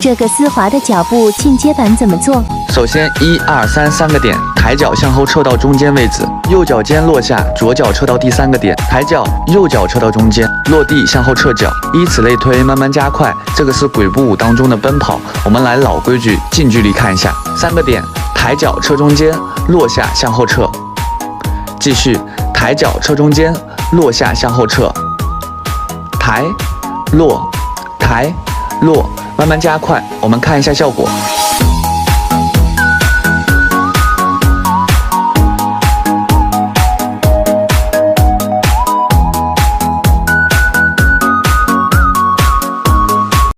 这个丝滑的脚步进阶版怎么做？首先1、2、3三个点，抬脚向后撤到中间位置，右脚尖落下，左脚撤到第3个点，抬脚，右脚撤到中间，落地向后撤脚，以此类推，慢慢加快。这个是鬼步舞当中的奔跑。我们来老规矩，近距离看一下，3个点，抬脚撤中间，落下向后撤，继续抬脚撤中间，落下向后撤，抬，落，抬，落。慢慢加快，我们看一下效果。